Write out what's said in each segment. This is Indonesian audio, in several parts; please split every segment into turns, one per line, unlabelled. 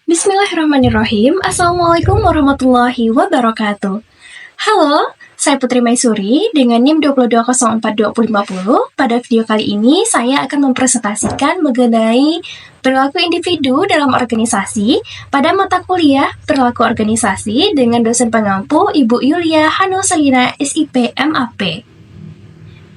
Bismillahirrahmanirrahim. Assalamualaikum warahmatullahi wabarakatuh. Halo, saya Putri Maisuri dengan NIM 22042050. Pada video kali ini, saya akan mempresentasikan mengenai perilaku individu dalam organisasi pada mata kuliah perilaku organisasi dengan dosen pengampu Ibu Yulia Hanusalina, SIP, MAP.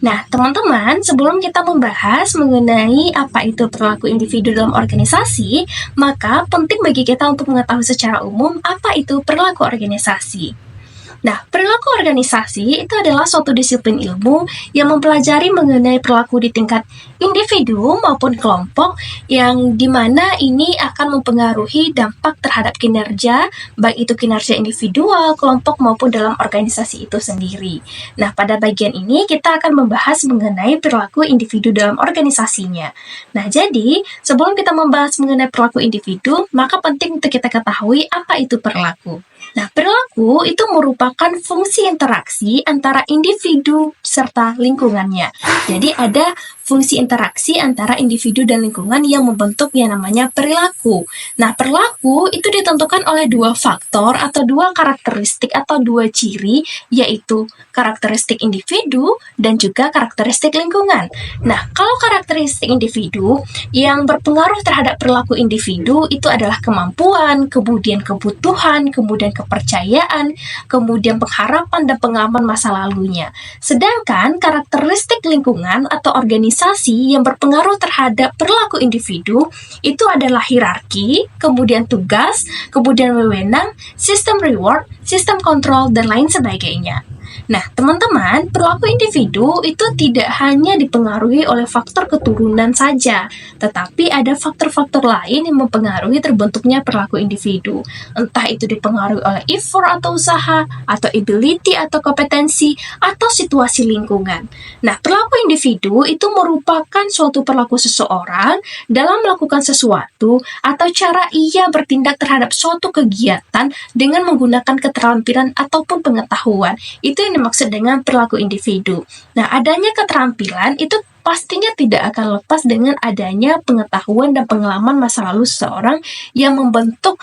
Nah, teman-teman, sebelum kita membahas mengenai apa itu perilaku individu dalam organisasi, maka penting bagi kita untuk mengetahui secara umum apa itu perilaku organisasi. Nah, perilaku organisasi itu adalah suatu disiplin ilmu yang mempelajari mengenai perilaku di tingkat individu maupun kelompok yang dimana ini akan mempengaruhi dampak terhadap kinerja, baik itu kinerja individual, kelompok maupun dalam organisasi itu sendiri. Nah, pada bagian ini kita akan membahas mengenai perilaku individu dalam organisasinya. Nah, jadi sebelum kita membahas mengenai perilaku individu, maka penting untuk kita ketahui apa itu perilaku. Nah, perilaku itu merupakan fungsi interaksi antara individu serta lingkungannya. Jadi ada fungsi interaksi antara individu dan lingkungan yang membentuk yang namanya perilaku. Nah, perilaku itu ditentukan oleh dua faktor atau dua karakteristik atau dua ciri, yaitu karakteristik individu dan juga karakteristik lingkungan. Nah, kalau karakteristik individu yang berpengaruh terhadap perilaku individu itu adalah kemampuan, kemudian kebutuhan, kemudian kepercayaan, kemudian pengharapan dan pengalaman masa lalunya. Sedangkan karakteristik lingkungan atau organisasi yang berpengaruh terhadap perilaku individu itu adalah hierarki, kemudian tugas, kemudian wewenang, sistem reward, sistem kontrol, dan lain sebagainya. Nah, teman-teman, perilaku individu itu tidak hanya dipengaruhi oleh faktor keturunan saja, tetapi ada faktor-faktor lain yang mempengaruhi terbentuknya perilaku individu. Entah itu dipengaruhi oleh effort atau usaha, atau ability atau kompetensi, atau situasi lingkungan. Nah, perilaku individu itu merupakan suatu perilaku seseorang dalam melakukan sesuatu atau cara ia bertindak terhadap suatu kegiatan dengan menggunakan keterampilan ataupun pengetahuan. Itu yang dimaksud dengan perilaku individu. Nah, adanya keterampilan itu pastinya tidak akan lepas dengan adanya pengetahuan dan pengalaman masa lalu seseorang yang membentuk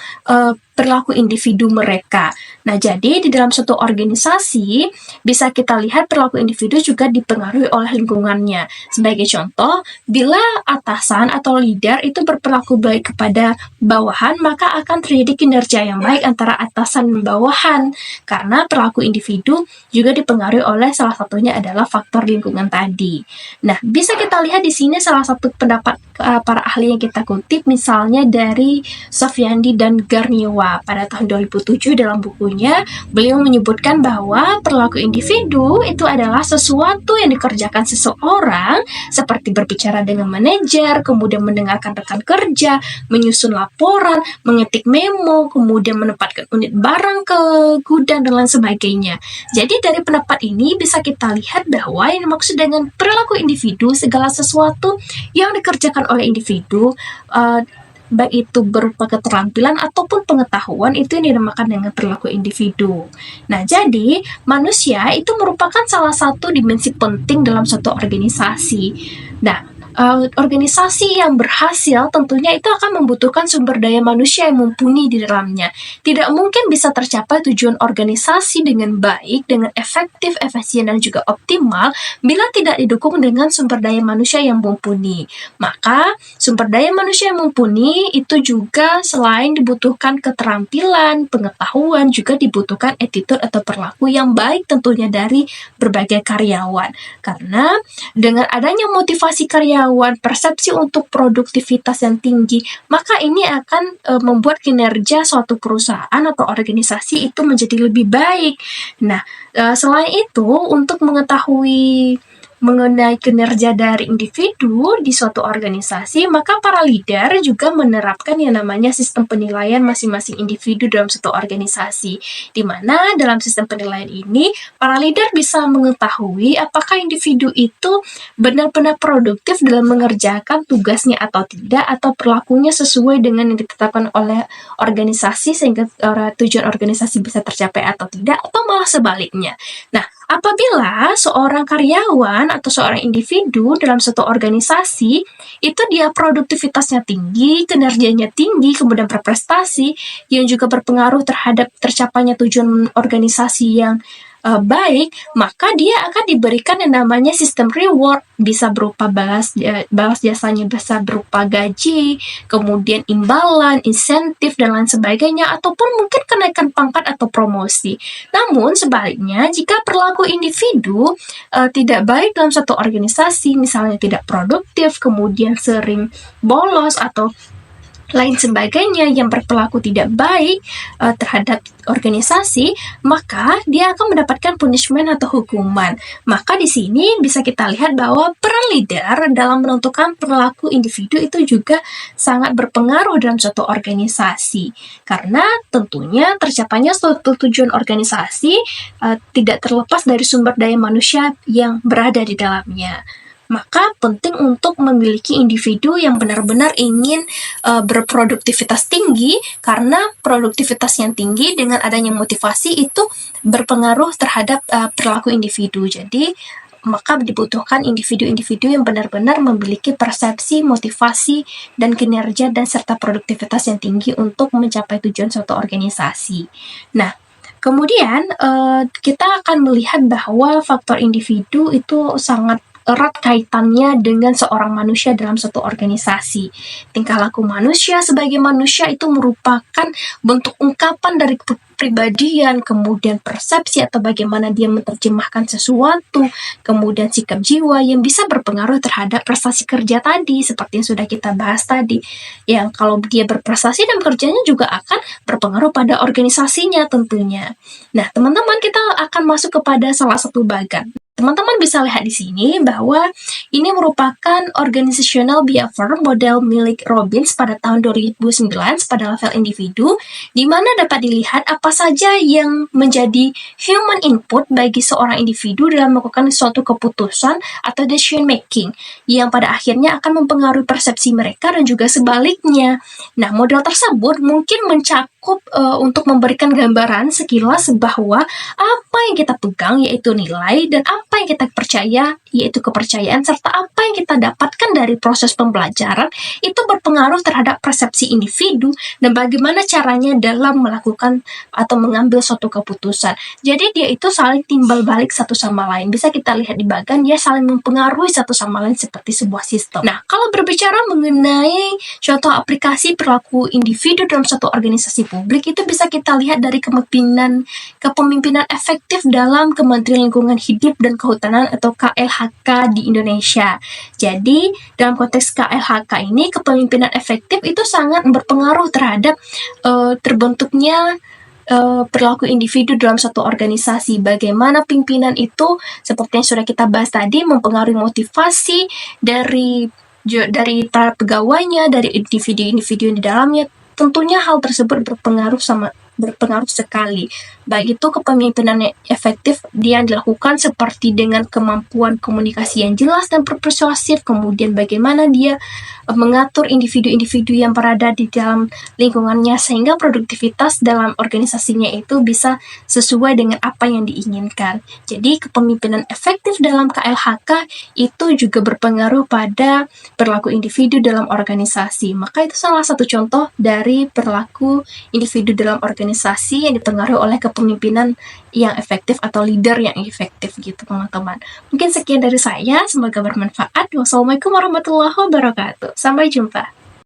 perilaku individu mereka. Nah, jadi di dalam suatu organisasi bisa kita lihat perilaku individu juga dipengaruhi oleh lingkungannya. Sebagai contoh, bila atasan atau leader itu berperilaku baik kepada bawahan, maka akan terjadi kinerja yang baik antara atasan dan bawahan. Karena perilaku individu juga dipengaruhi oleh salah satunya adalah faktor lingkungan tadi. Nah, bisa kita lihat di sini salah satu pendapat para ahli yang kita kutip, misalnya dari Sofyandi dan Garniwa pada tahun 2007 dalam bukunya, beliau menyebutkan bahwa perilaku individu itu adalah sesuatu yang dikerjakan seseorang seperti berbicara dengan manajer, kemudian mendengarkan rekan kerja, menyusun laporan, mengetik memo, kemudian menempatkan unit barang ke gudang dan lain sebagainya. Jadi dari pendapat ini bisa kita lihat bahwa yang dimaksud dengan perilaku individu segala sesuatu yang dikerjakan oleh individu, baik itu berupa keterampilan ataupun pengetahuan, itu yang dinamakan dengan perilaku individu. Nah, jadi manusia itu merupakan salah satu dimensi penting dalam suatu organisasi. Nah, organisasi yang berhasil tentunya itu akan membutuhkan sumber daya manusia yang mumpuni di dalamnya. Tidak mungkin bisa tercapai tujuan organisasi dengan baik, dengan efektif, efisien, dan juga optimal bila tidak didukung dengan sumber daya manusia yang mumpuni. Maka, sumber daya manusia yang mumpuni itu juga selain dibutuhkan keterampilan, pengetahuan, juga dibutuhkan attitude atau perilaku yang baik tentunya dari berbagai karyawan. Karena dengan adanya motivasi karyawan, persepsi untuk produktivitas yang tinggi, maka ini akan membuat kinerja suatu perusahaan atau organisasi itu menjadi lebih baik. Nah, selain itu, untuk mengetahui mengenai kinerja dari individu di suatu organisasi, maka para leader juga menerapkan yang namanya sistem penilaian masing-masing individu dalam suatu organisasi, di mana dalam sistem penilaian ini, para leader bisa mengetahui apakah individu itu benar-benar produktif dalam mengerjakan tugasnya atau tidak, atau perilakunya sesuai dengan yang ditetapkan oleh organisasi sehingga tujuan organisasi bisa tercapai atau tidak, atau malah sebaliknya. Nah, Apabila seorang karyawan atau seorang individu dalam suatu organisasi itu dia produktivitasnya tinggi, kinerjanya tinggi, kemudian berprestasi, yang juga berpengaruh terhadap tercapainya tujuan organisasi yang baik, maka dia akan diberikan yang namanya sistem reward, bisa berupa balas jasanya, bisa berupa gaji, kemudian imbalan, insentif, dan lain sebagainya, ataupun mungkin kenaikan pangkat atau promosi. Namun sebaliknya, jika perilaku individu tidak baik dalam satu organisasi, misalnya tidak produktif, kemudian sering bolos atau lain sebagainya yang berperilaku tidak baik terhadap organisasi, maka dia akan mendapatkan punishment atau hukuman. Maka di sini bisa kita lihat bahwa peran leader dalam menentukan perilaku individu itu juga sangat berpengaruh dalam suatu organisasi. Karena tentunya tercapainya suatu tujuan organisasi tidak terlepas dari sumber daya manusia yang berada di dalamnya. Maka penting untuk memiliki individu yang benar-benar ingin berproduktivitas tinggi, karena produktivitas yang tinggi dengan adanya motivasi itu berpengaruh terhadap perilaku individu. Jadi maka dibutuhkan individu-individu yang benar-benar memiliki persepsi, motivasi, dan kinerja dan serta produktivitas yang tinggi untuk mencapai tujuan suatu organisasi. Nah, kemudian kita akan melihat bahwa faktor individu itu sangat erat kaitannya dengan seorang manusia dalam suatu organisasi. Tingkah laku manusia sebagai manusia itu merupakan bentuk ungkapan dari kepribadian, kemudian persepsi atau bagaimana dia menerjemahkan sesuatu, kemudian sikap jiwa yang bisa berpengaruh terhadap prestasi kerja tadi, seperti yang sudah kita bahas tadi. Yang kalau dia berprestasi dan kerjanya juga akan berpengaruh pada organisasinya tentunya. Nah, teman-teman, kita akan masuk kepada salah satu bagan. Teman-teman bisa lihat di sini bahwa ini merupakan organizational behavior model milik Robbins pada tahun 2009 pada level individu, di mana dapat dilihat apa saja yang menjadi human input bagi seorang individu dalam melakukan suatu keputusan atau decision making, yang pada akhirnya akan mempengaruhi persepsi mereka dan juga sebaliknya. Nah, model tersebut mungkin mencakup untuk memberikan gambaran sekilas bahwa apa yang kita pegang yaitu nilai, dan apa yang kita percaya yaitu kepercayaan, serta apa yang kita dapatkan dari proses pembelajaran itu berpengaruh terhadap persepsi individu dan bagaimana caranya dalam melakukan atau mengambil suatu keputusan. Jadi dia itu saling timbal balik satu sama lain. Bisa kita lihat di bagian dia saling mempengaruhi satu sama lain seperti sebuah sistem. Nah, kalau berbicara mengenai contoh aplikasi perilaku individu dalam suatu organisasi publik, itu bisa kita lihat dari kepemimpinan efektif dalam Kementerian Lingkungan Hidup dan Kehutanan atau KLHK di Indonesia. Jadi, dalam konteks KLHK ini, kepemimpinan efektif itu sangat berpengaruh terhadap terbentuknya perilaku individu dalam satu organisasi. Bagaimana pimpinan itu, seperti yang sudah kita bahas tadi, mempengaruhi motivasi dari para pegawainya, dari individu-individu di dalamnya. Tentunya hal tersebut berpengaruh sekali. Baik itu kepemimpinan yang efektif dia dilakukan seperti dengan kemampuan komunikasi yang jelas dan persuasif, kemudian bagaimana dia mengatur individu-individu yang berada di dalam lingkungannya sehingga produktivitas dalam organisasinya itu bisa sesuai dengan apa yang diinginkan. Jadi kepemimpinan efektif dalam KLHK itu juga berpengaruh pada perilaku individu dalam organisasi. Maka itu salah satu contoh dari perilaku individu dalam organisasi yang dipengaruhi oleh kepemimpinan yang efektif atau leader yang efektif gitu, teman-teman. Mungkin sekian dari saya, semoga bermanfaat. Wassalamualaikum warahmatullahi wabarakatuh. Sampai jumpa.